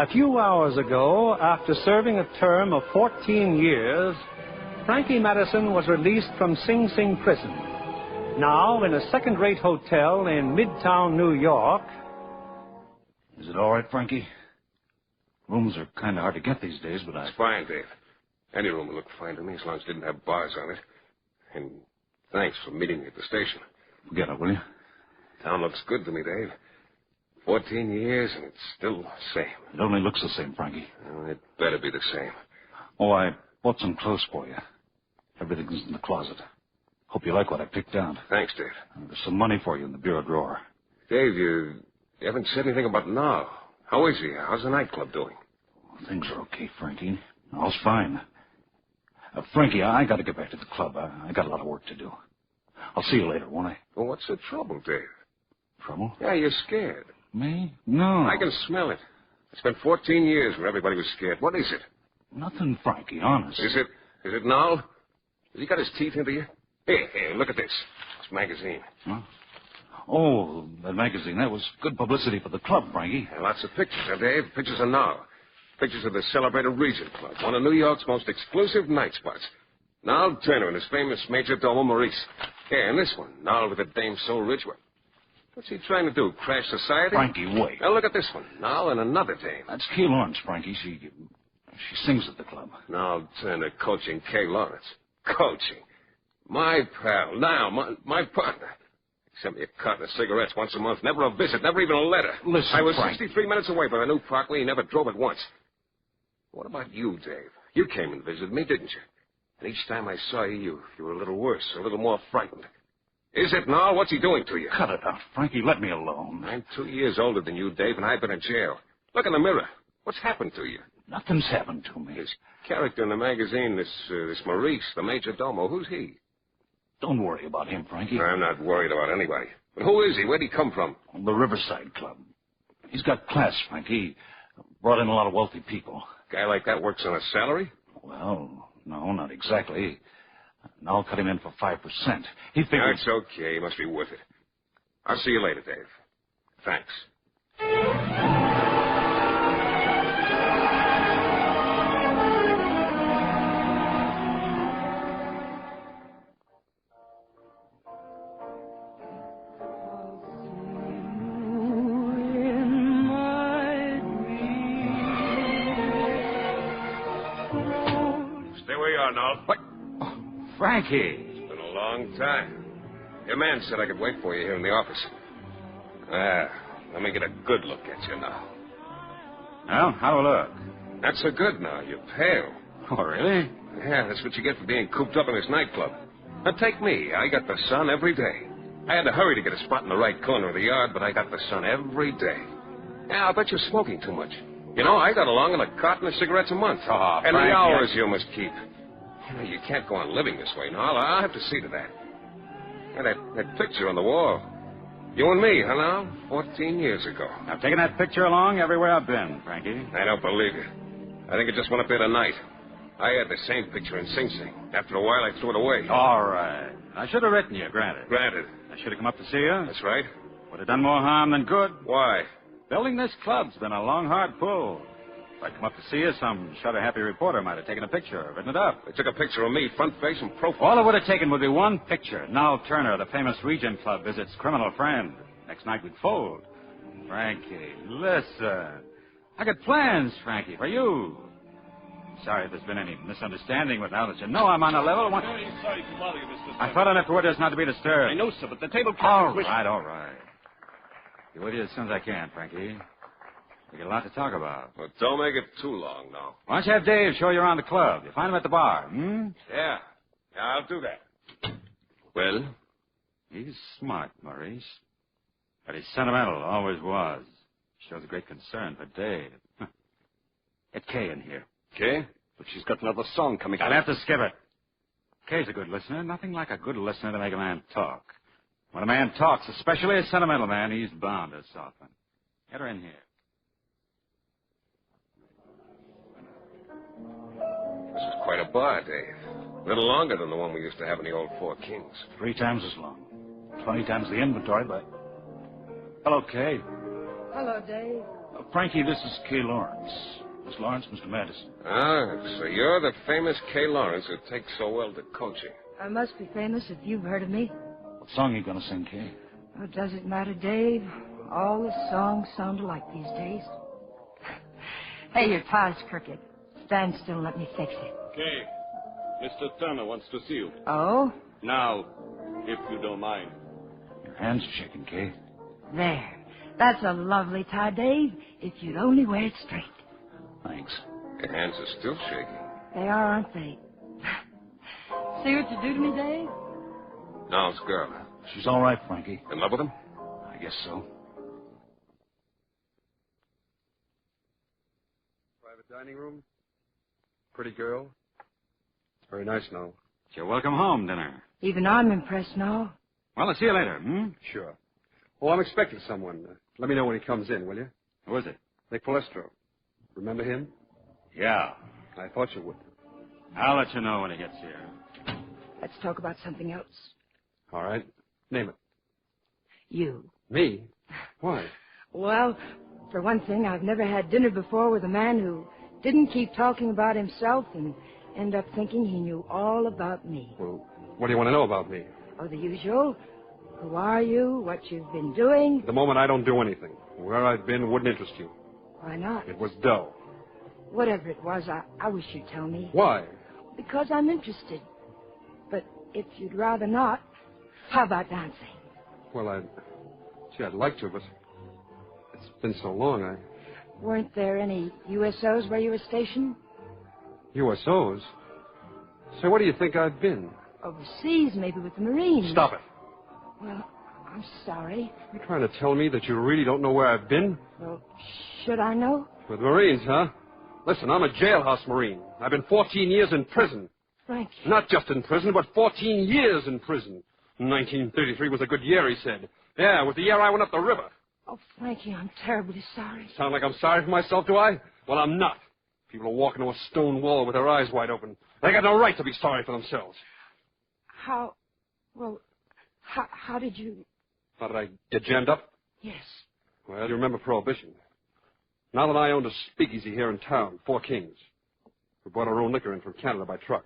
A few hours ago, after serving a term of 14 years, Frankie Madison was released from Sing Sing prison. Now, in a second-rate hotel in Midtown, New York... Is it all right, Frankie? Rooms are kind of hard to get these days, but It's fine, Dave. Any room will look fine to me as long as it didn't have bars on it. And thanks for meeting me at the station. Forget it, will you? Town looks good to me, Dave. 14 years, and it's still the same. It only looks the same, Frankie. Well, it better be the same. Oh, I bought some clothes for you. Everything's in the closet. Hope you like what I picked out. Thanks, Dave. There's some money for you in the bureau drawer. Dave, you haven't said anything about Noll. How is he? How's the nightclub doing? Things are okay, Frankie. All's fine. Frankie, I got to get back to the club. I got a lot of work to do. I'll see you later, won't I? Well, what's the trouble, Dave? Trouble? Yeah, you're scared. Me? No. I can smell it. I spent 14 years where everybody was scared. What is it? Nothing, Frankie, honest. Is it Noll? Has he got his teeth into you? Here, look at this. This magazine. Huh? Oh, that magazine. That was good publicity for the club, Frankie. Yeah, lots of pictures, huh, Dave? Pictures of Noll. Pictures of the celebrated Regent Club, one of New York's most exclusive night spots. Noll Turner and his famous Major Domo Maurice. Yeah, and this one, Noll with a dame so rich. What's he trying to do, crash society? Frankie, wait. Now, look at this one. Noll and another dame. That's Kay Lawrence, Frankie. She sings at the club. Noll Turner coaching Kay Lawrence. Coaching? My pal. Now, my partner. He sent me a carton of cigarettes once a month. Never a visit, never even a letter. Listen, I was Frank. 63 minutes away from the new Parkway. He never drove it once. What about you, Dave? You came and visited me, didn't you? And each time I saw you, you were a little worse, a little more frightened. Is it, Noll? What's he doing to you? Cut it out, Frankie. Let me alone. I'm 2 years older than you, Dave, and I've been in jail. Look in the mirror. What's happened to you? Nothing's happened to me. This character in the magazine, this Maurice, the Major Domo, who's he? Don't worry about him, Frankie. I'm not worried about anybody. But who is he? Where'd he come from? The Riverside Club. He's got class, Frankie. Brought in a lot of wealthy people. Guy like that works on a salary? Well, no, not exactly. I'll cut him in for 5%. He figured... That's okay. He must be worth it. I'll see you later, Dave. Thanks. Stay where you are, Noll. What? Oh, Frankie. It's been a long time. Your man said I could wait for you here in the office. Let me get a good look at you now. Well, how do I look? Not so good now. You're pale. Oh, really? Yeah, that's what you get for being cooped up in this nightclub. Now, take me. I got the sun every day. I had to hurry to get a spot in the right corner of the yard, but I got the sun every day. Yeah, I bet you're smoking too much. You know, I got along on a carton of cigarettes a month. Oh, and Frank, the hours you must keep. You know, you can't go on living this way, Noll. I'll have to see to that. Yeah, that picture on the wall. You and me, huh, now? 14 years ago. I've taken that picture along everywhere I've been, Frankie. I don't believe you. I think it just went up there tonight. I had the same picture in Sing Sing. After a while, I threw it away. All right. I should have written you, granted. Granted. I should have come up to see you. That's right. Would have done more harm than good. Why? Building this club's been a long, hard pull. If I'd come up to see you, some shutter-happy reporter might have taken a picture, written it up. They took a picture of me, front face and profile. All it would have taken would be one picture. Noll Turner, the famous Regent Club, visits criminal friend. Next night we'd fold. Frankie, listen. I got plans, Frankie, for you. Sorry if there's been any misunderstanding, but now that you know I'm on a level... Very sorry to bother you, Mr. I thought enough orders not to be disturbed. I know, sir, but the table captain's All wish... right, all right. Be with you as soon as I can, Frankie. We got a lot to talk about. Well, don't make it too long, now. Why don't you have Dave show you around the club? You find him at the bar, hmm? Yeah, I'll do that. Well? He's smart, Maurice. But he's sentimental, always was. Shows a great concern for Dave. Get Kay in here. Kay? But she's got another song coming I'll out. have to skip it. Kay's a good listener. Nothing like a good listener to make a man talk. When a man talks, especially a sentimental man, he's bound to soften. Get her in here. This is quite a bar, Dave. A little longer than the one we used to have in the old Four Kings. 3 times as long. 20 times the inventory, but... Hello, Kay. Hello, Dave. Frankie, this is Kay Lawrence. Miss Lawrence, Mr. Madison. Ah, so you're the famous Kay Lawrence who takes so well to coaching. I must be famous if you've heard of me. What song are you going to sing, Kay? Oh, does it matter, Dave? All the songs sound alike these days. Hey, your tie's crooked. Stand still and let me fix it. Okay. Mr. Turner wants to see you. Oh? Now, if you don't mind. Your hands are shaking, Kay. There. That's a lovely tie, Dave, if you'd only wear it straight. Thanks. Your hands are still shaking. They are, aren't they? See what you do to me, Dave? Noll's girl. She's all right, Frankie. In love with him? I guess so. Private dining room. Pretty girl. It's very nice, Noll. It's your welcome home dinner. Even I'm impressed now. Well, I'll see you later, Sure. Well, I'm expecting someone. Let me know when he comes in, will you? Who is it? Nick Palestro. Remember him? Yeah. I thought you would. I'll let you know when he gets here. Let's talk about something else. All right. Name it. You. Me? Why? Well, for one thing, I've never had dinner before with a man who didn't keep talking about himself and end up thinking he knew all about me. Well, what do you want to know about me? Oh, the usual. Who are you? What you've been doing? At the moment, I don't do anything. Where I've been wouldn't interest you. Why not? It was dull. Whatever it was, I wish you'd tell me. Why? Because I'm interested. But if you'd rather not, how about dancing? Well, I'd like to, but it's been so long, Weren't there any USOs where you were stationed? USOs? Say, what do you think I've been? Overseas, maybe with the Marines. Stop it. Well, I'm sorry. You trying to tell me that you really don't know where I've been? Well, should I know? With Marines, huh? Listen, I'm a jailhouse Marine. I've been 14 years in prison. Frankie. Not just in prison, but 14 years in prison. 1933 was a good year, he said. Yeah, it was the year I went up the river. Oh, Frankie, I'm terribly sorry. Sound like I'm sorry for myself, do I? Well, I'm not. People are walking to a stone wall with their eyes wide open. They got no right to be sorry for themselves. How did you... How did I get jammed up? Yes. Well, you remember Prohibition. Now that I owned a speakeasy here in town, Four Kings. We brought our own liquor in from Canada by truck.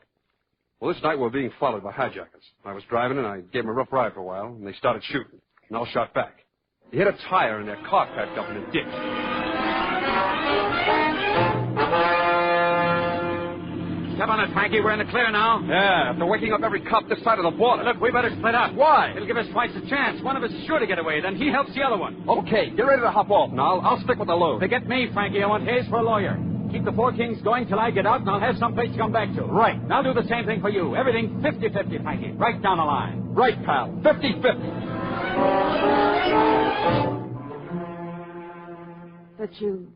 Well, this night we were being followed by hijackers. I was driving and I gave them a rough ride for a while, and they started shooting. And I shot back. They hit a tire and their car packed up in a ditch. Step on it, Frankie. We're in the clear now. Yeah, after waking up every cop this side of the border. Look, we better split up. Why? It'll give us twice a chance. One of us is sure to get away. Then he helps the other one. Okay, get ready to hop off, and I'll stick with the load. Forget me, Frankie. I want Hayes for a lawyer. Keep the Four Kings going till I get out, and I'll have some place to come back to. Right. And I'll do the same thing for you. Everything 50-50, Frankie. Right down the line. Right, pal. 50-50. But you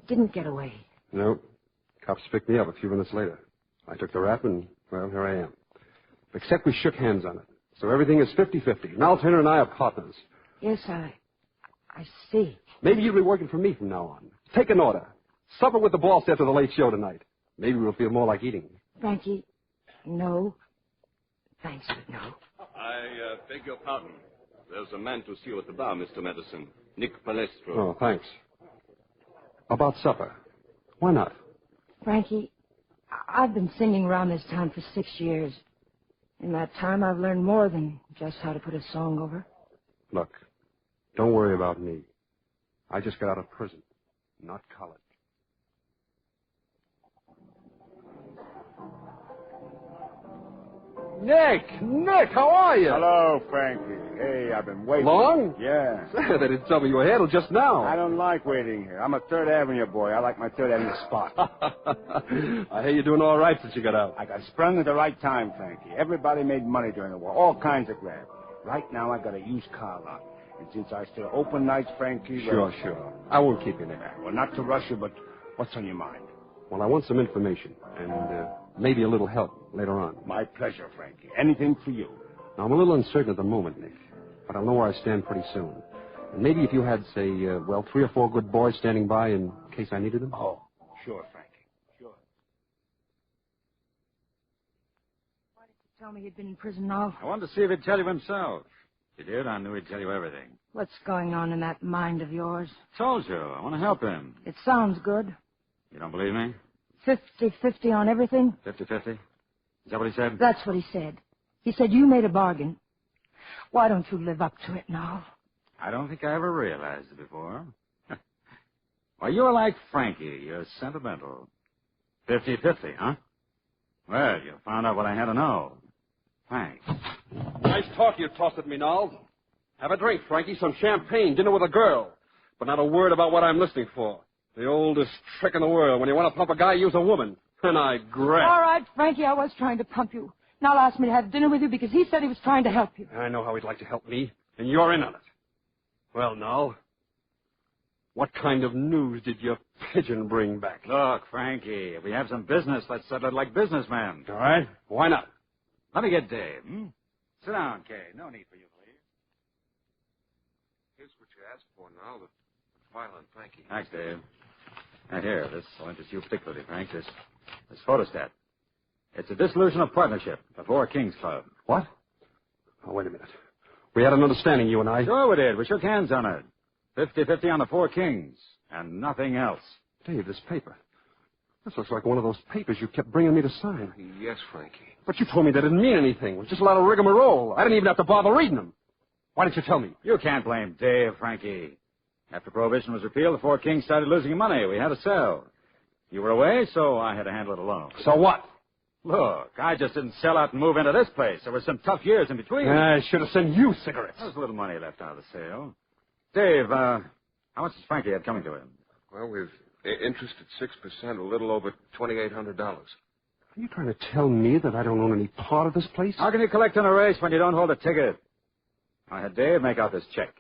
didn't get away. Nope. Cops picked me up a few minutes later. I took the rap, and, well, here I am. Except we shook hands on it. So everything is 50-50. Now Turner and I are partners. Yes, I see. Maybe you'll be working for me from now on. Take an order. Supper with the boss after the late show tonight. Maybe we'll feel more like eating. Frankie, no. Thanks, but no. I beg your pardon. There's a man to see you at the bar, Mr. Madison. Nick Palestro. Oh, thanks. About supper. Why not? Frankie, I've been singing around this town for 6 years. In that time, I've learned more than just how to put a song over. Look, don't worry about me. I just got out of prison, not college. Nick, how are you? Hello, Frankie. Hey, I've been waiting. Long? Yeah. They didn't tell me you were here till just now. I don't like waiting here. I'm a Third Avenue boy. I like my Third Avenue spot. I hear you're doing all right since you got out. I got sprung at the right time, Frankie. Everybody made money during the war. All kinds of grab. Right now, I got a used car lot. And since I still open nights, Frankie... Sure. I won't keep you there. Well, not to rush you, but what's on your mind? Well, I want some information and maybe a little help later on. My pleasure, Frankie. Anything for you. Now, I'm a little uncertain at the moment, Nick, but I'll know where I stand pretty soon. And maybe if you had, say, 3 or 4 good boys standing by in case I needed them. Oh, sure, Frankie. Sure. Why did you tell me you'd been in prison now? I wanted to see if he'd tell you himself. You did? I knew he'd tell you everything. What's going on in that mind of yours? Told you. I want to help him. It sounds good. You don't believe me? 50-50 on everything? 50-50? Is that what he said? That's what he said. He said you made a bargain. Why don't you live up to it now? I don't think I ever realized it before. Well, you're like Frankie. You're sentimental. 50-50, huh? Well, you found out what I had to know. Thanks. Nice talk you tossed at me, Noll. Have a drink, Frankie. Some champagne, dinner with a girl. But not a word about what I'm listening for. The oldest trick in the world. When you want to pump a guy, use a woman. And I grab. All right, Frankie, I was trying to pump you. Noll asked me to have dinner with you because he said he was trying to help you. I know how he'd like to help me, and you're in on it. Well, Noll, what kind of news did your pigeon bring back? Look, Frankie, if we have some business, let's settle it like businessmen. All right. Why not? Let me get Dave. Sit down, Kay. No need for you, please. Here's what you asked for, Noll, the file on Frankie. Thanks, Dave. Now, here, this will interest you particularly, Frank. This photostat. It's a dissolution of partnership, the Four Kings Club. What? Oh, wait a minute. We had an understanding, you and I. Sure we did. We shook hands on it. 50-50 on the Four Kings, and nothing else. Dave, this paper. This looks like one of those papers you kept bringing me to sign. Yes, Frankie. But you told me that didn't mean anything. It was just a lot of rigmarole. I didn't even have to bother reading them. Why didn't you tell me? You can't blame Dave, Frankie. After Prohibition was repealed, the Four Kings started losing money. We had to sell. You were away, so I had to handle it alone. So what? Look, I just didn't sell out and move into this place. There were some tough years in between. I should have sent you cigarettes. There was a little money left out of the sale. Dave, how much does Frankie have coming to him? Well, with interest at 6%, a little over $2,800. Are you trying to tell me that I don't own any part of this place? How can you collect on a race when you don't hold a ticket? I had Dave make out this check.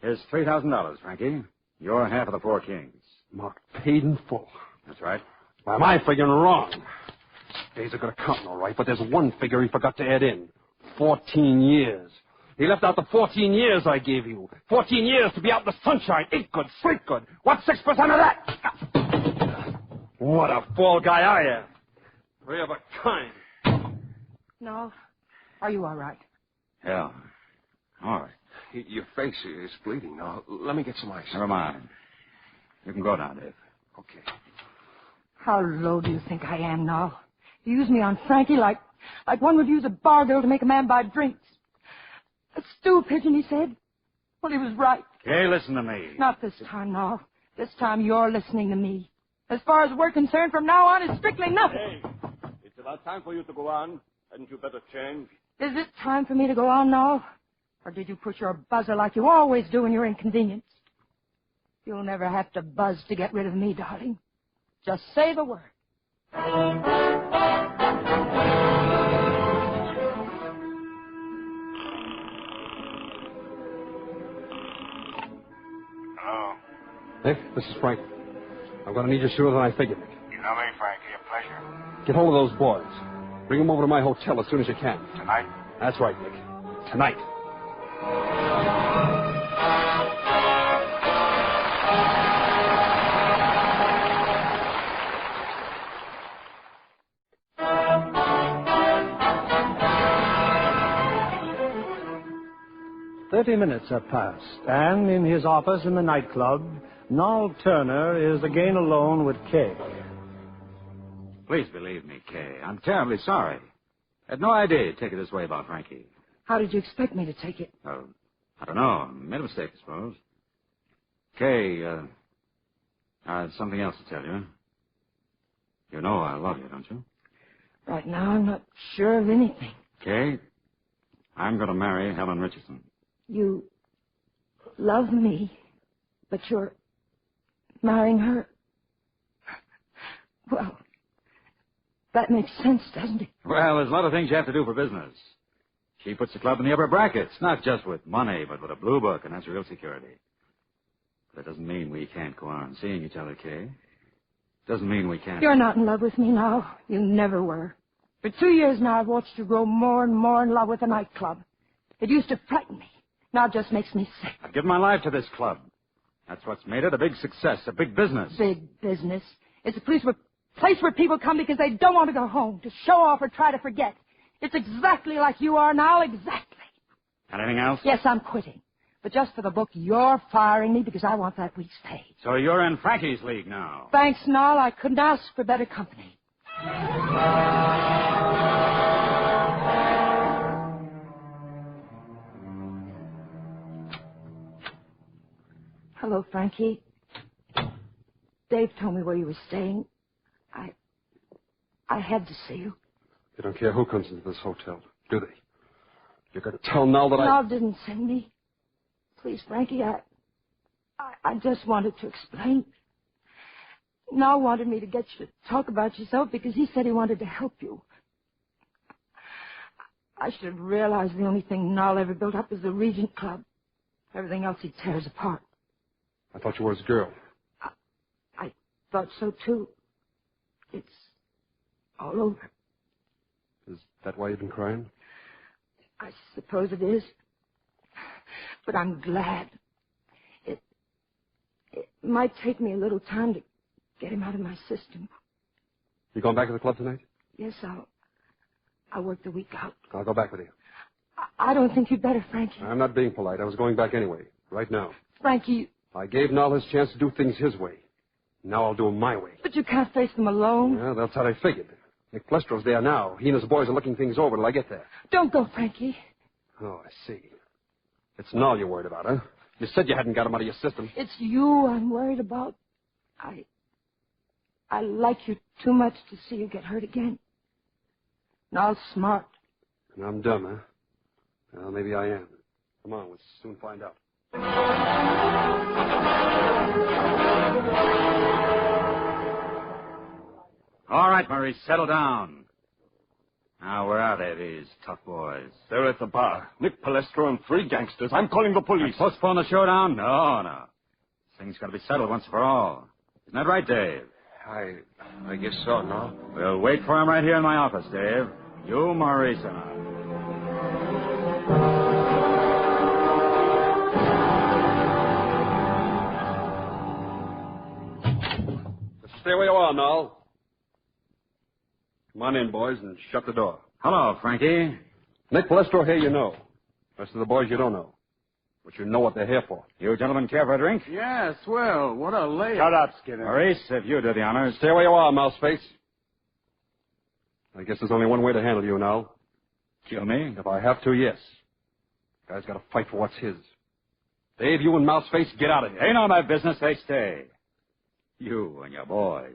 Here's $3,000, Frankie. Your half of the Four Kings. Mark paid in full. That's right. Why, am I figuring wrong? Dave's a good accountant, all right, but there's one figure he forgot to add in. 14 years. He left out the 14 years I gave you. 14 years to be out in the sunshine. Eat good, sleep good. What's 6% of that? What a fall guy I am. Three of a kind. No. Are you all right? Yeah. All right. Your face is bleeding. Now, let me get some ice. Never mind. You can go now, Dave. Okay. How low do you think I am now? You use me on Frankie like one would use a bar girl to make a man buy drinks. A stool pigeon, he said. Well, he was right. Okay, listen to me. Not this time, no. This time you're listening to me. As far as we're concerned, from now on, it's strictly nothing. Hey, it's about time for you to go on. Hadn't you better change? Is it time for me to go on now? Or did you push your buzzer like you always do when you're inconvenienced? You'll never have to buzz to get rid of me, darling. Just say the word. Hello. Nick, this is Frank. I'm going to need you sooner than I figured, Nick. You know me, Frankie. A pleasure. Get hold of those boys. Bring them over to my hotel as soon as you can. Tonight? That's right, Nick. Tonight. 30 minutes have passed, and in his office in the nightclub, Noll Turner is again alone with Kay. Please believe me, Kay. I'm terribly sorry. I had no idea you'd take it this way about Frankie. How did you expect me to take it? Oh, I don't know. Made a mistake, I suppose. Kay, I have something else to tell you. You know I love you, don't you? Right now, I'm not sure of anything. Kay, I'm going to marry Helen Richardson. You love me, but you're marrying her? Well, that makes sense, doesn't it? Well, there's a lot of things you have to do for business. She puts the club in the upper brackets, not just with money, but with a blue book, and that's real security. That doesn't mean we can't go on seeing each other, Kay. Doesn't mean we can't. You're not in love with me now. You never were. For 2 years now, I've watched you grow more and more in love with the nightclub. It used to frighten me. Now it just makes me sick. I've given my life to this club. That's what's made it a big success, a big business. Big business. It's a place where people come because they don't want to go home, to show off or try to forget. It's exactly like you are now, exactly. Anything else? Yes, I'm quitting. But just for the book, you're firing me because I want that week's pay. So you're in Frankie's league now. Thanks, Noll. I couldn't ask for better company. Hello, Frankie. Dave told me where you were staying. I had to see you. They don't care who comes into this hotel, do they? You're going to tell Noll that Noll didn't send me. Please, Frankie, I just wanted to explain. Noll wanted me to get you to talk about yourself because he said he wanted to help you. I should have realized the only thing Noll ever built up was the Regent Club. Everything else he tears apart. I thought you were his girl. I thought so, too. It's all over. Is that why you've been crying? I suppose it is. But I'm glad. It might take me a little time to get him out of my system. You going back to the club tonight? Yes, I'll work the week out. I'll go back with you. I don't think you'd better, Frankie. I'm not being polite. I was going back anyway, right now. Frankie... I gave Noll his chance to do things his way. Now I'll do them my way. But you can't face them alone. Well, that's how I figured. Nick Plestro's there now. He and his boys are looking things over till I get there. Don't go, Frankie. Oh, I see. It's Noll you're worried about, huh? You said you hadn't got him out of your system. It's you I'm worried about. I like you too much to see you get hurt again. Noll's smart. And I'm dumb, huh? Well, maybe I am. Come on, we'll soon find out. All right, Maurice, settle down. Now, where are they, these tough boys? They're at the bar. Nick Palestro and 3 gangsters. I'm calling the police. Postpone the showdown? No. This thing's got to be settled once for all. Isn't that right, Dave? I guess so, no? We'll wait for him right here in my office, Dave. You, Maurice, and I. Stay where you are, Noll. Come on in, boys, and shut the door. Hello, Frankie. Nick Palestro here you know. Rest of the boys you don't know. But you know what they're here for. You gentlemen care for a drink? Yes, well, what a layup. Shut up, Skinner. Maurice, if you do the honors. Stay where you are, Mouseface. I guess there's only one way to handle you, Noll. Kill me? If I have to, yes. Guy's got to fight for what's his. Dave, you and Mouseface, get out of here. Ain't on my business, they stay. You and your boys.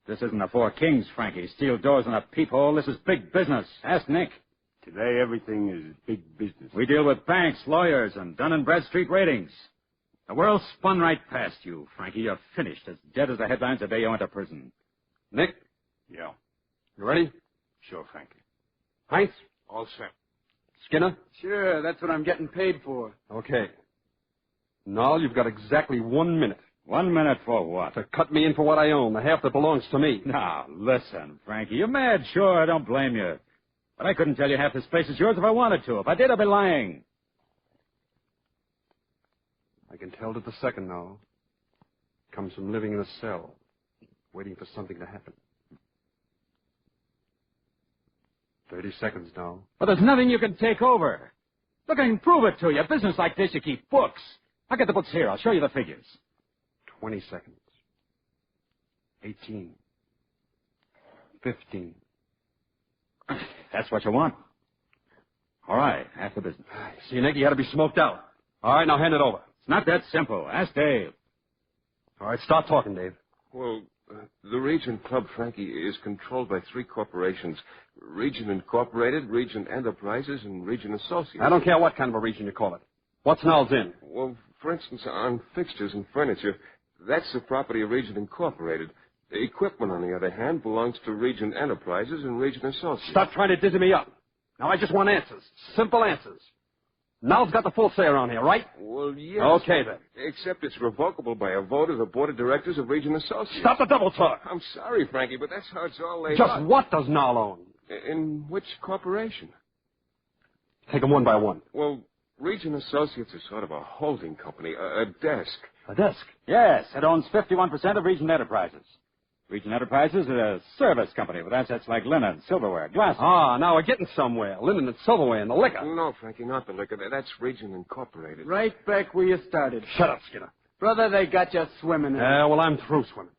This isn't the Four Kings, Frankie. Steal doors in a peephole. This is big business. Ask Nick. Today, everything is big business. We deal with banks, lawyers, and Dun & Bradstreet ratings. The world spun right past you, Frankie. You're finished, as dead as the headlines the day you went to prison. Nick? Yeah. You ready? Sure, Frankie. Heinz? All set. Skinner? Sure, that's what I'm getting paid for. Okay. Noll, you've got exactly 1 minute. 1 minute for what? To cut me in for what I own, the half that belongs to me. Now, listen, Frankie. You're mad, sure. I don't blame you. But I couldn't tell you half this place is yours if I wanted to. If I did, I'd be lying. I can tell to the second now. Comes from living in a cell, waiting for something to happen. 30 seconds now. But there's nothing you can take over. Look, I can prove it to you. Business like this, you keep books. I'll get the books here. I'll show you the figures. 20 seconds. 18. 15. That's what you want. All right, after business. See, Nick, you had to be smoked out. All right, now hand it over. It's not that simple. Ask Dave. All right, start talking, Dave. Well, the Regent Club, Frankie, is controlled by 3 corporations. Regent Incorporated, Regent Enterprises, and Regent Associates. I don't care what kind of a region you call it. What's Noll's in? Well, for instance, on fixtures and furniture, that's the property of Regent Incorporated. The equipment, on the other hand, belongs to Regent Enterprises and Regent Associates. Stop trying to dizzy me up. Now, I just want answers. Simple answers. Noll's got the full say around here, right? Well, yes. Okay, then. Except it's revocable by a vote of the Board of Directors of Regent Associates. Stop the double talk. I'm sorry, Frankie, but that's how it's all laid Just out. what does Noll own? In which corporation? Take them one by one. Well, Regent Associates is sort of a holding company, a desk. A desk? Yes, it owns 51% of Regent Enterprises. Region Enterprises is a service company with assets like linen, silverware, glass. Ah, now we're getting somewhere. Linen and silverware and the liquor. No, Frankie, not the liquor. That's Region Incorporated. Right back where you started. Shut up, Skinner. Brother, they got you swimming in it. Well, I'm through swimming.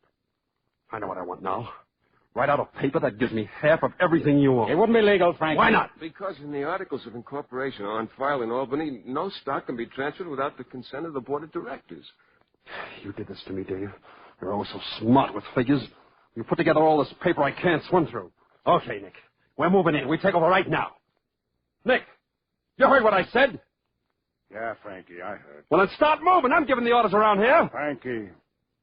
I know what I want now. Write out a paper that gives me half of everything you own. It wouldn't be legal, Frankie. Why not? Because in the articles of incorporation on file in Albany, no stock can be transferred without the consent of the board of directors. You did this to me, Dave. You're always so smart with figures. You put together all this paper I can't swim through. Okay, Nick. We're moving in. We take over right now. Nick, you heard what I said? Yeah, Frankie, I heard. Well, then start moving. I'm giving the orders around here. Frankie,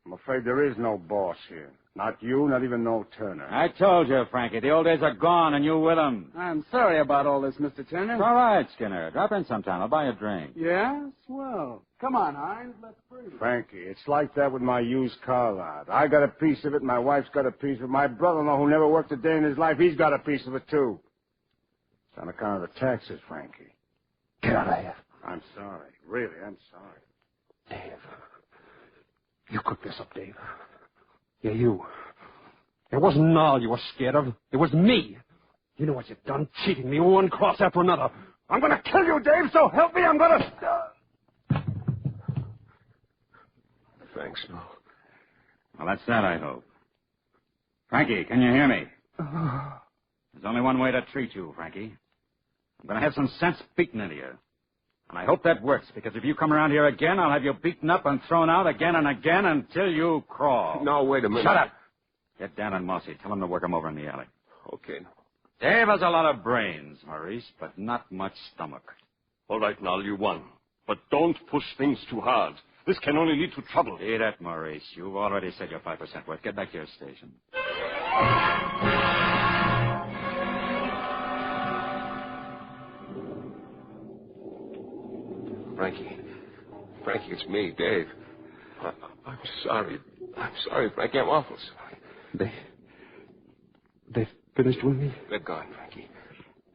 I'm afraid there is no boss here. Not you, not even Noll Turner. I told you, Frankie, the old days are gone and you with them. I'm sorry about all this, Mr. Turner. It's all right, Skinner. Drop in sometime. I'll buy you a drink. Yeah? Swell. Come on, Hines. Let's breathe. Frankie, it's like that with my used car lot. I got a piece of it, my wife's got a piece of it. My brother-in-law, who never worked a day in his life, he's got a piece of it, too. It's on account of the taxes, Frankie. Get out of here. I'm sorry. Really, I'm sorry. Dave. You cooked this up, Dave. Yeah, you. It wasn't Noll you were scared of. It was me. You know what you've done, cheating me one cross after another. I'm going to kill you, Dave, so help me, I'm going to... Thanks, Noll. Well, that's that, I hope. Frankie, can you hear me? There's only one way to treat you, Frankie. I'm going to have some sense beaten into you. And I hope that works, because if you come around here again, I'll have you beaten up and thrown out again and again until you crawl. No, wait a minute. Shut up. Get Dan and Mossy. Tell them to work him over in the alley. Okay. Dave has a lot of brains, Maurice, but not much stomach. All right, Noll, you won. But don't push things too hard. This can only lead to trouble. See that, Maurice. You've already said your 5% worth. Get back to your station. Frankie, it's me, Dave. I'm sorry. I'm sorry, Frankie. I'm awful sorry. They finished with me? They're gone, Frankie.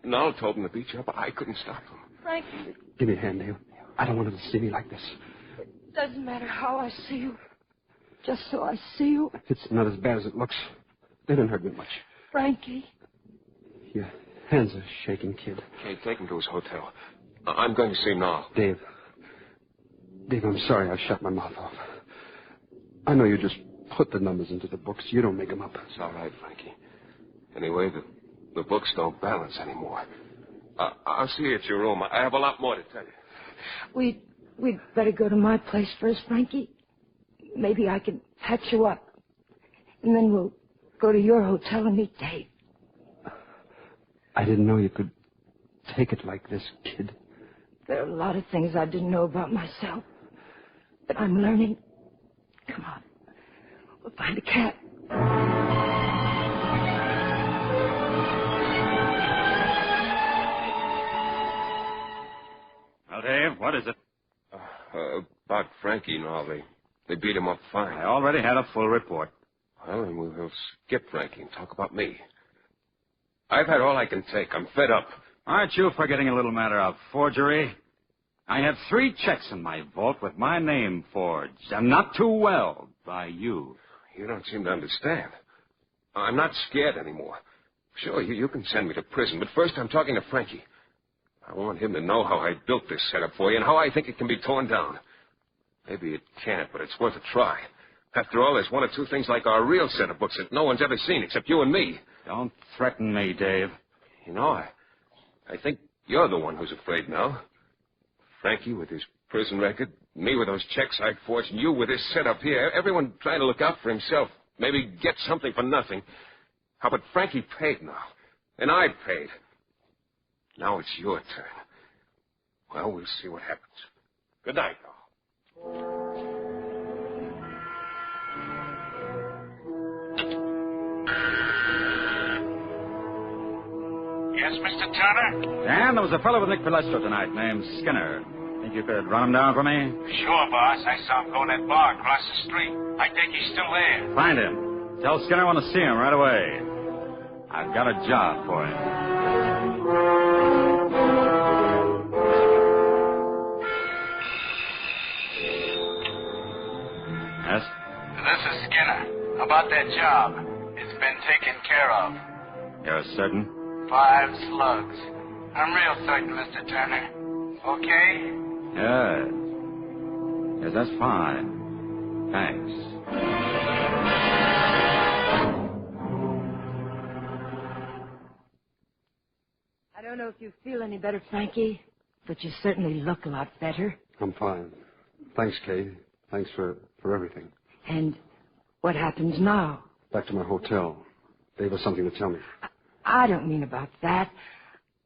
Noll told them to beat you up. I couldn't stop them. Frankie, Give me a hand, Dave. I don't want them to see me like this. it doesn't matter how I see you. Just so I see you. It's not as bad as it looks. They didn't hurt me much. Frankie. Your hands are shaking, kid. Okay, take him to his hotel. I'm going to see Noll. Dave, I'm sorry I shut my mouth off. I know you just put the numbers into the books. You don't make them up. It's all right, Frankie. Anyway, the books don't balance anymore. I'll see you at your room. I have a lot more to tell you. We'd better go to my place first, Frankie. Maybe I can patch you up. And then we'll go to your hotel and meet Dave. I didn't know you could take it like this, kid. There are a lot of things I didn't know about myself. But I'm learning. Come on. We'll find a cab. Well, Dave, what is it? About Frankie and all. They beat him up fine. I already had a full report. Well, then we'll skip Frankie and talk about me. I've had all I can take. I'm fed up. Aren't you forgetting a little matter of forgery? I have 3 checks in my vault with my name forged, and not too well, by you. You don't seem to understand. I'm not scared anymore. Sure, you can send me to prison, but first I'm talking to Frankie. I want him to know how I built this setup for you and how I think it can be torn down. Maybe it can't, but it's worth a try. After all, there's 1 or 2 things like our real set of books that no one's ever seen except you and me. Don't threaten me, Dave. You know, I think you're the one who's afraid now. Frankie with his prison record, me with those checks I forged, and you with this setup here. Everyone trying to look out for himself. Maybe get something for nothing. How about Frankie paid now? And I paid. Now it's your turn. Well, we'll see what happens. Good night, Noll. Yes, Mr. Turner? Dan, there was a fellow with Nick Pilestro tonight named Skinner. Think you could run him down for me? Sure, boss. I saw him go to that bar across the street. I think he's still there. Find him. Tell Skinner I want to see him right away. I've got a job for him. Yes? This is Skinner. About about that job. It's been taken care of. You're certain? 5 slugs. I'm real certain, Mr. Turner. Okay? Yes. Yes, that's fine. Thanks. I don't know if you feel any better, Frankie, but you certainly look a lot better. I'm fine. Thanks, Kay. Thanks for everything. And what happens now? Back to my hotel. Dave has something to tell me. I don't mean about that.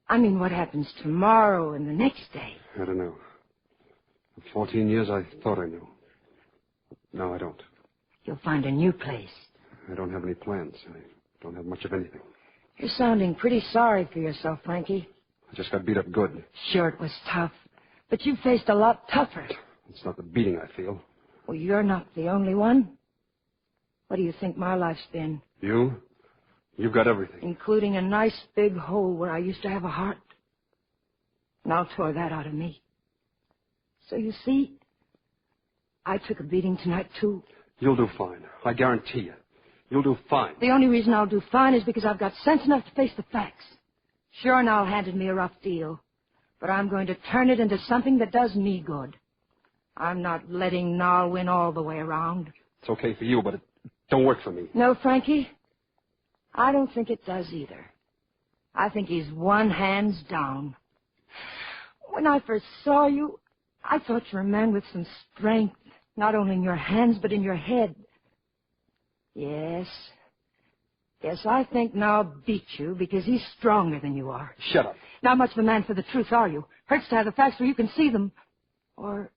I mean what happens tomorrow and the next day. I don't know. For 14 years, I thought I knew. Now I don't. You'll find a new place. I don't have any plans. I don't have much of anything. You're sounding pretty sorry for yourself, Frankie. I just got beat up good. Sure, it was tough. But you faced a lot tougher. It's not the beating I feel. Well, you're not the only one. What do you think my life's been? You? You've got everything. Including a nice big hole where I used to have a heart. Now tore that out of me. So you see, I took a beating tonight, too. You'll do fine. I guarantee you. You'll do fine. The only reason I'll do fine is because I've got sense enough to face the facts. Sure, Noll handed me a rough deal, but I'm going to turn it into something that does me good. I'm not letting Noll win all the way around. It's okay for you, but it don't work for me. No, Frankie, I don't think it does either. I think he's one hands down. When I first saw you, I thought you were a man with some strength, not only in your hands, but in your head. Yes, I think Noll beat you because he's stronger than you are. Shut up. Not much of a man for the truth, are you? Hurts to have the facts where you can see them. Or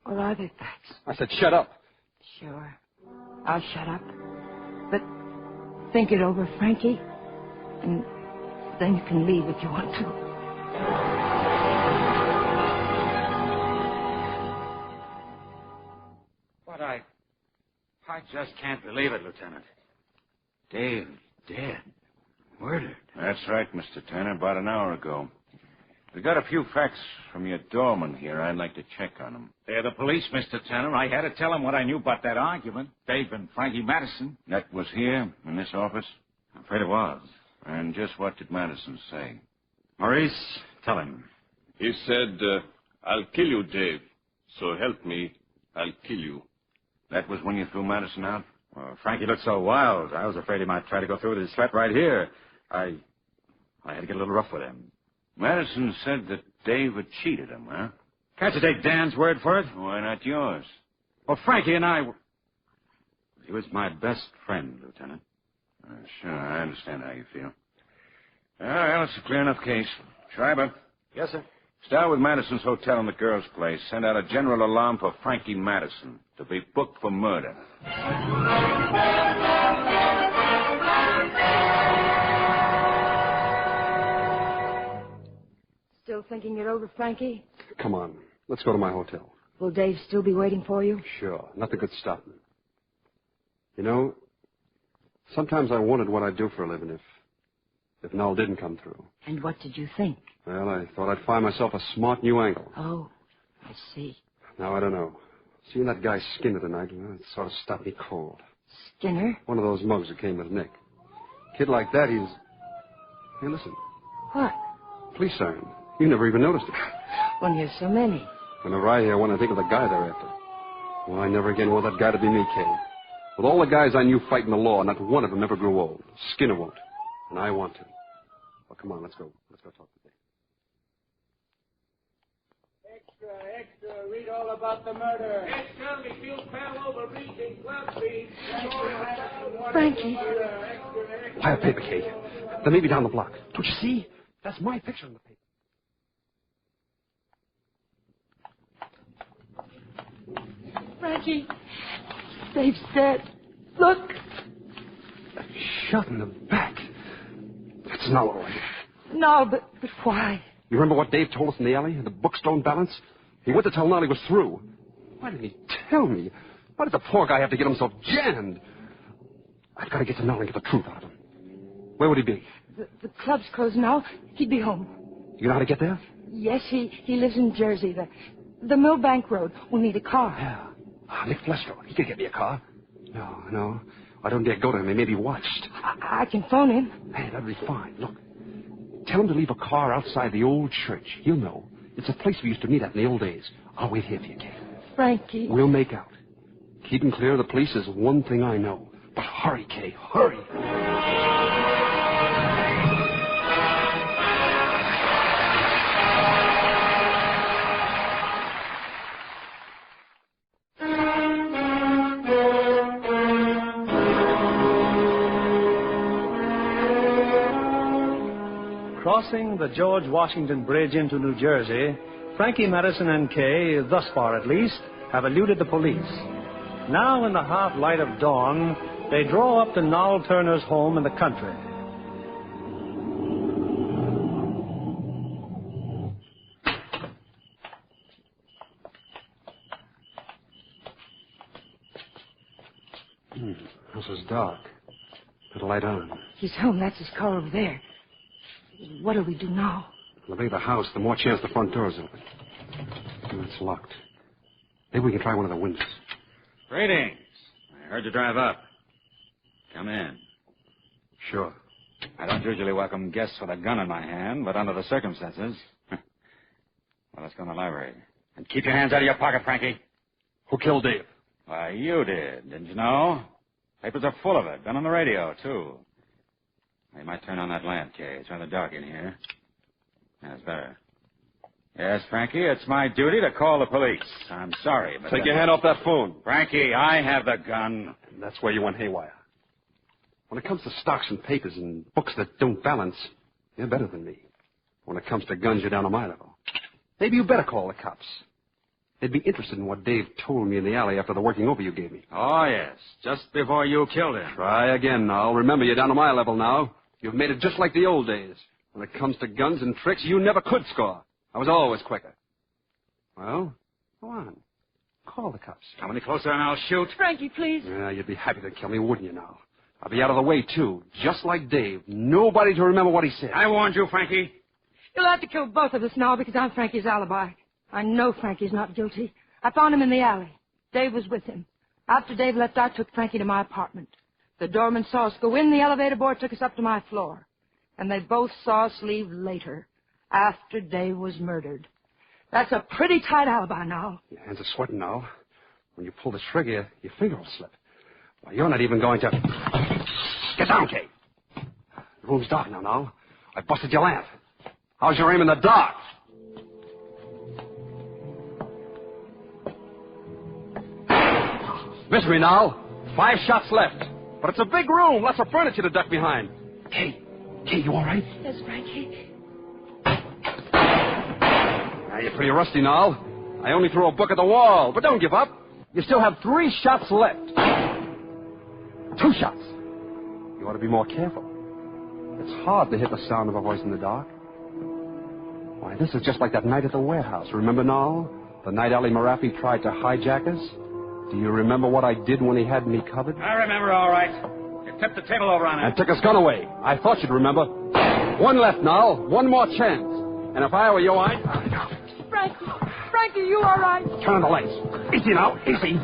are they facts? I said shut up. Sure, I'll shut up. But think it over, Frankie, and then you can leave if you want to. But I just can't believe it, Lieutenant. Dave dead. Murdered. That's right, Mr. Turner, about an hour ago. We got a few facts from your doorman here. I'd like to check on them. They're the police, Mr. Turner. I had to tell them what I knew about that argument. Dave and Frankie Madison. That was here, in this office? I'm afraid it was. And just what did Madison say? Maurice, tell him. He said, I'll kill you, Dave. So help me, I'll kill you. That was when you threw Madison out? Well, Frankie looked so wild, I was afraid he might try to go through with his threat right here. I had to get a little rough with him. Madison said that Dave had cheated him, huh? Can't you take Dan's word for it? Why not yours? Well, Frankie and I... He was my best friend, Lieutenant. Sure, I understand how you feel. Well, it's a clear enough case. Schreiber. Yes, sir. Start with Madison's hotel and the girl's place. Send out a general alarm for Frankie Madison to be booked for murder. Still thinking it over, Frankie? Come on. Let's go to my hotel. Will Dave still be waiting for you? Sure. Nothing could stop me. You know, sometimes I wondered what I'd do for a living if Noll didn't come through. And what did you think? Well, I thought I'd find myself a smart new angle. Oh, I see. Now, I don't know. Seeing that guy Skinner tonight, well, it sort of stopped me cold. Skinner? One of those mugs that came with Nick. Kid like that, he's... Hey, listen. What? Police siren. You never even noticed it. When there's so many. Whenever I hear one, I think of the guy they're after. Well, I never again want that guy to be me, Kay. With all the guys I knew fighting the law, not one of them ever grew old. Skinner won't. And I want to. Well, come on, let's go. Let's go talk to Dave. Extra, read all about the murder. Frankie. Buy a paper, Kay. They may be down the block. Don't you see? That's my picture on the paper. Frankie, Dave's dead. Look. Shot in the back. That's not all right. No, but why? You remember what Dave told us in the alley? The books don't balance? He went to tell Noll he was through. Why didn't he tell me? Why did the poor guy have to get himself jammed? I've got to get to Noll and get the truth out of him. Where would he be? The club's closed now. He'd be home. You know how to get there? Yes, he lives in Jersey. The Millbank Road. We'll need a car. Yeah. Nick Flestro. He could get me a car. No. I don't dare go to him. He may be watched. I can phone him. Hey, that'd be fine. Look, tell him to leave a car outside the old church. He'll know. It's a place we used to meet at in the old days. I'll wait here for you, Kay. Frankie. We'll make out. Keeping clear of the police is one thing I know. But hurry, Kay, hurry. Crossing the George Washington Bridge into New Jersey, Frankie Madison and Kay, thus far at least, have eluded the police. Now, in the half light of dawn, they draw up to Noll Turner's home in the country. House is dark. Put a light on. He's home. That's his car over there. What do we do now? The bigger the house, the more chance the front door's open. It's locked. Maybe we can try one of the windows. Greetings. I heard you drive up. Come in. Sure. I don't usually welcome guests with a gun in my hand, but under the circumstances... Well, let's go in the library. And keep your hands out of your pocket, Frankie. Who killed Dave? Why, you did. Didn't you know? Papers are full of it. Been on the radio, too. You might turn on that lamp, Kay. It's rather dark in here. That's better. Yes, Frankie, it's my duty to call the police. I'm sorry, but... Take your hand off that phone. Frankie, I have the gun. And that's where you went haywire. When it comes to stocks and papers and books that don't balance, you're better than me. When it comes to guns, you're down to my level. Maybe you better call the cops. They'd be interested in what Dave told me in the alley after the working over you gave me. Oh, yes. Just before you killed him. Try again, now. Remember, you're down to my level now. You've made it just like the old days. When it comes to guns and tricks, you never could score. I was always quicker. Well, go on. Call the cops. Come any closer and I'll shoot. Frankie, please. Yeah, you'd be happy to kill me, wouldn't you, now? I'll be out of the way, too. Just like Dave. Nobody to remember what he said. I warned you, Frankie. You'll have to kill both of us now because I'm Frankie's alibi. I know Frankie's not guilty. I found him in the alley. Dave was with him. After Dave left, I took Frankie to my apartment. The doorman saw us go in. The elevator boy took us up to my floor. And they both saw us leave later, after Dave was murdered. That's a pretty tight alibi now. Your hands are sweating now. When you pull the trigger, your finger will slip. Why, you're not even going to... Get down, Kay. The room's dark now. I busted your lamp. How's your aim in the dark? Miss me now. 5 shots left. But it's a big room. Lots of furniture to duck behind. Kay, you all right? Yes, Frankie. Now, you're pretty rusty now. I only threw a book at the wall. But don't give up. You still have 3 shots left. 2 shots. You ought to be more careful. It's hard to hit the sound of a voice in the dark. Why, this is just like that night at the warehouse. Remember, Noll? The night Allie Marafi tried to hijack us? Do you remember what I did when he had me covered? I remember, all right. You tipped the table over on him. And took his gun away. I thought you'd remember. 1 left, Noll. 1 more chance. And if I were you, I'd... Frankie, you all right? Turn on the lights. Easy now, easy.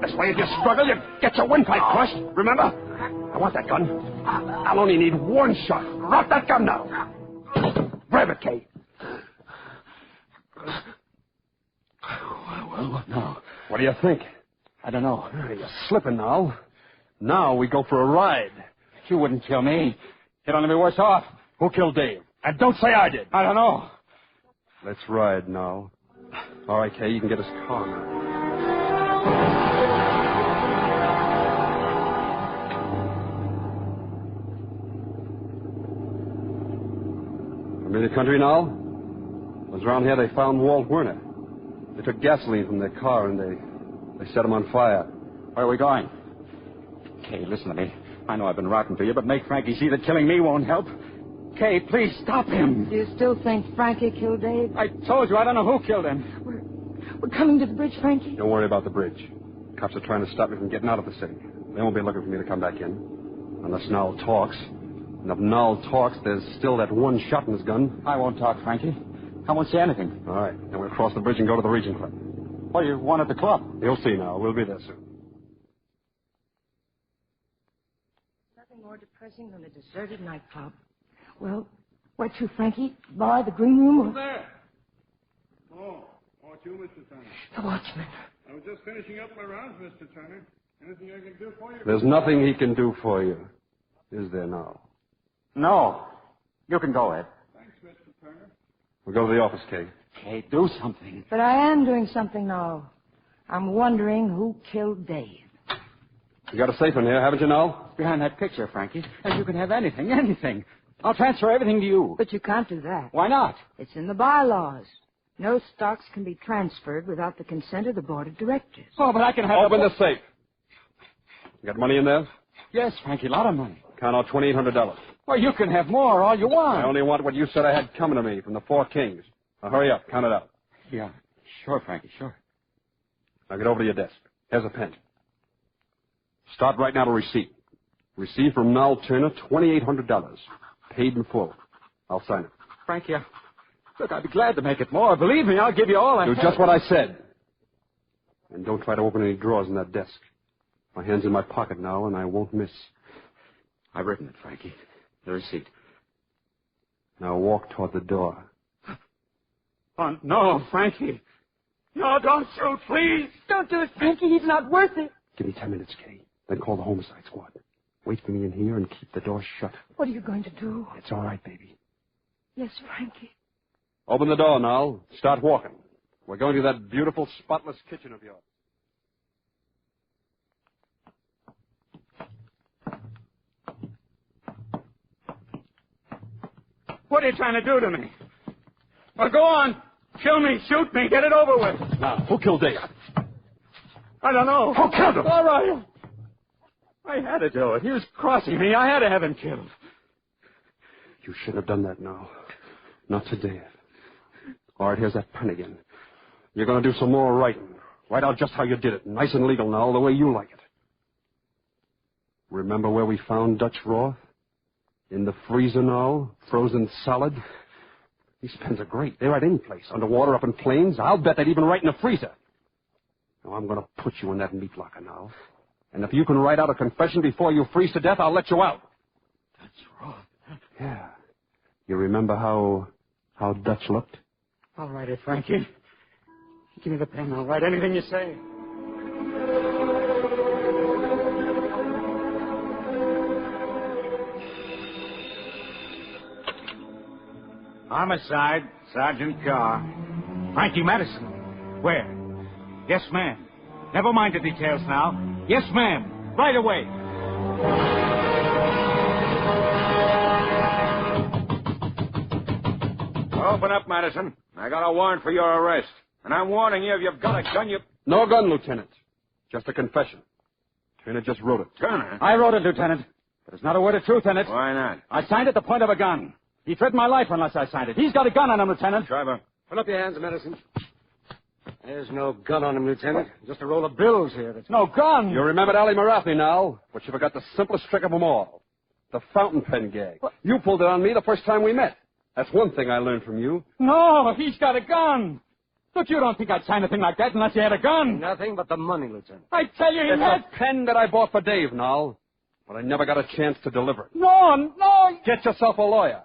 This way, if you struggle, you get your windpipe crushed. Remember? I want that gun. I'll only need 1 shot. Drop that gun now. Grab it, Kay. Well, what now? What do you think? I don't know. You're slipping now. Now we go for a ride. You wouldn't kill me. You'd only be worse off. Who killed Dave? And don't say I did. I don't know. Let's ride now. All right, Kay, you can get his car now. Familiar country now? It was around here they found Walt Werner. They took gasoline from their car and they set him on fire. Where are we going? Kay, listen to me. I know I've been rotten to you, but make Frankie see that killing me won't help. Kay, please stop him. Do you still think Frankie killed Dave? I told you I don't know who killed him. We're coming to the bridge, Frankie. Don't worry about the bridge. Cops are trying to stop me from getting out of the city. They won't be looking for me to come back in. Unless Noll talks. And if Noll talks, there's still that 1 shot in his gun. I won't talk, Frankie. I won't say anything. All right. Then we'll cross the bridge and go to the Region Club. What do you want at the club? You'll see now. We'll be there soon. pressing on a deserted nightclub. Well, where to, Frankie? Bar, the green room, or... Who's there? Oh, it's you, Mr. Turner. The watchman. I was just finishing up my rounds, Mr. Turner. Anything I can do for you? There's nothing he can do for you, is there now? No. You can go, Ed. Thanks, Mr. Turner. We'll go to the office, Kay. Kay, do something. But I am doing something now. I'm wondering who killed Dave. You got a safe in here, haven't you, Noll? Behind that picture, Frankie. And you can have anything. I'll transfer everything to you. But you can't do that. Why not? It's in the bylaws. No stocks can be transferred without the consent of the board of directors. Oh, but I can have... Open the safe. You got money in there? Yes, Frankie, a lot of money. Count out $2,800. Well, you can have more, all you want. I only want what you said I had coming to me from the Four Kings. Now, hurry up. Count it out. Yeah, sure, Frankie, sure. Now, get over to your desk. Here's a pen. Start right now to receipt. Receipt from Noll Turner, $2,800. Paid in full. I'll sign it. Frankie, look, I'd be glad to make it more. Believe me, I'll give you all I Do have. just what I said. And don't try to open any drawers in that desk. My hand's in my pocket now, and I won't miss. I've written it, Frankie. The receipt. Now walk toward the door. Oh, no, Frankie. No, don't shoot, please. Don't do it, Frankie. He's not worth it. Give me 10 minutes, Kay. Then call the homicide squad. Wait for me in here and keep the door shut. What are you going to do? It's all right, baby. Yes, Frankie. Open the door, Noll. Start walking. We're going to that beautiful, spotless kitchen of yours. What are you trying to do to me? Well, go on. Kill me, shoot me, get it over with. Now, who killed Dave? I don't know. Who killed him? All right. I had to do it. He was crossing me. I had to have him killed. You shouldn't have done that, Noll. Not to Dave. All right, here's that pen again. You're going to do some more writing. Write out just how you did it. Nice and legal, Noll, the way you like it. Remember where we found Dutch Roth? In the freezer, Noll? Frozen solid? These pens are great. They're at any place. Underwater, up in planes. I'll bet they'd even write in the freezer. Now, I'm going to put you in that meat locker, Noll. And if you can write out a confession before you freeze to death, I'll let you out. That's Roth. Yeah. You remember how Dutch looked? I'll write it, Frankie. Give me the pen. I'll write anything you say. Homicide, Sergeant Carr. Frankie Madison. Where? Yes, ma'am. Never mind the details now. Yes, ma'am. Right away. Open up, Madison. I got a warrant for your arrest. And I'm warning you, if you've got a gun, you... No gun, Lieutenant. Just a confession. Turner just wrote it. Turner? I wrote it, Lieutenant. But there's not a word of truth in it. Why not? I signed at the point of a gun. He threatened my life unless I signed it. He's got a gun on him, Lieutenant. Driver. Put up your hands, Madison. There's no gun on him, Lieutenant. Just a roll of bills here. That's... No gun. You remembered Ali Marathi now, but you forgot the simplest trick of them all. The fountain pen gag. What? You pulled it on me the first time we met. That's one thing I learned from you. No, he's got a gun. Look, you don't think I'd sign a thing like that unless he had a gun. Nothing but the money, Lieutenant. I tell you, he It's had... a pen that I bought for Dave, Noll, but I never got a chance to deliver it. No. Get yourself a lawyer.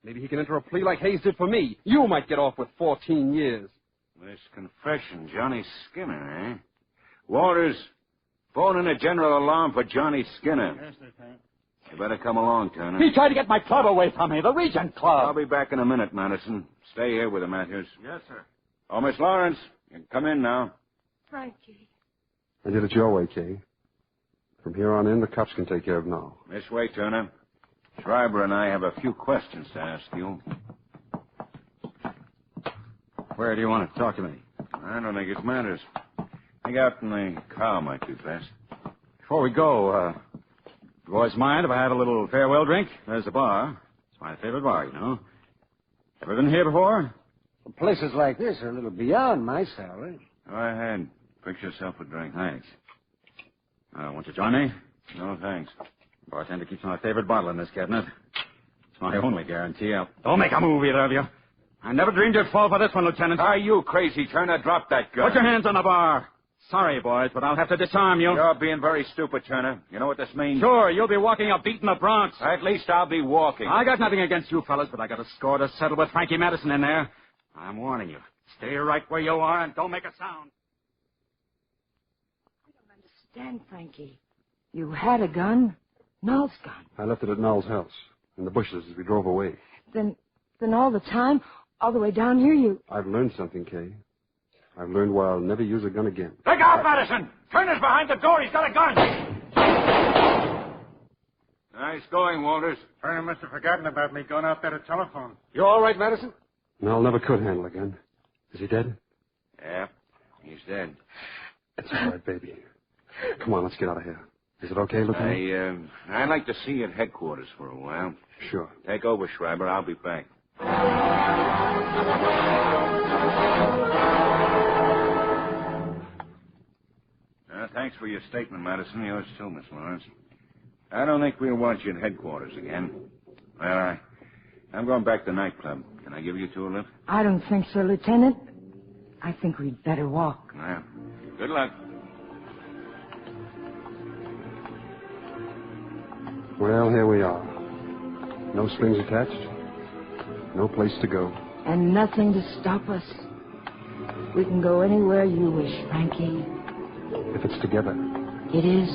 Maybe he can enter a plea like Hayes did for me. You might get off with 14 years. This confession, Johnny Skinner, eh? Waters, phone in a general alarm for Johnny Skinner. Yes, Lieutenant. You better come along, Turner. He tried to get my club away from me, the Regent Club. I'll be back in a minute, Madison. Stay here with the Matthews. Yes, sir. Oh, Miss Lawrence, you can come in now. Frankie. I did it your way, Kay. From here on in, the cops can take care of Noll. This way, Turner. Schreiber and I have a few questions to ask you. Where do you want to talk to me? I don't think it matters. I think out in the car might be best. Before we go, you boys mind if I have a little farewell drink? There's the bar. It's my favorite bar, you know. Ever been here before? Places like this are a little beyond my salary. Go ahead. Fix yourself a drink. Thanks. Want to join me? No, thanks. Bartender keeps my favorite bottle in this cabinet. It's my only guarantee. Don't make a move, either of you. I never dreamed you'd fall for this one, Lieutenant. Are you crazy, Turner? Drop that gun. Put your hands on the bar. Sorry, boys, but I'll have to disarm you. You're being very stupid, Turner. You know what this means? Sure, you'll be walking a beat in the Bronx. At least I'll be walking. I got nothing against you fellas, but I got a score to settle with Frankie Madison in there. I'm warning you. Stay right where you are and don't make a sound. I don't understand, Frankie. You had a gun. Noll's gun. I left it at Noll's house, in the bushes as we drove away. Then all the time, all the way down here, you... I've learned something, Kay. I've learned why I'll never use a gun again. Look out, Madison! Turner's behind the door. He's got a gun. Nice going, Walters. Turner must have forgotten about me going out there to telephone. You all right, Madison? Noll never could handle a gun. Is he dead? Yeah, he's dead. It's all right, baby. Come on, let's get out of here. Is it okay, Lieutenant? I'd like to see you at headquarters for a while. Sure. Take over, Schreiber. I'll be back. Thanks for your statement, Madison. Yours too, Miss Lawrence. I don't think we'll want you at headquarters again. Well, I'm going back to the nightclub. Can I give you two a lift? I don't think so, Lieutenant. I think we'd better walk. Well, good luck. Well, here we are. No strings attached. No place to go. And nothing to stop us. We can go anywhere you wish, Frankie. If it's together. It is.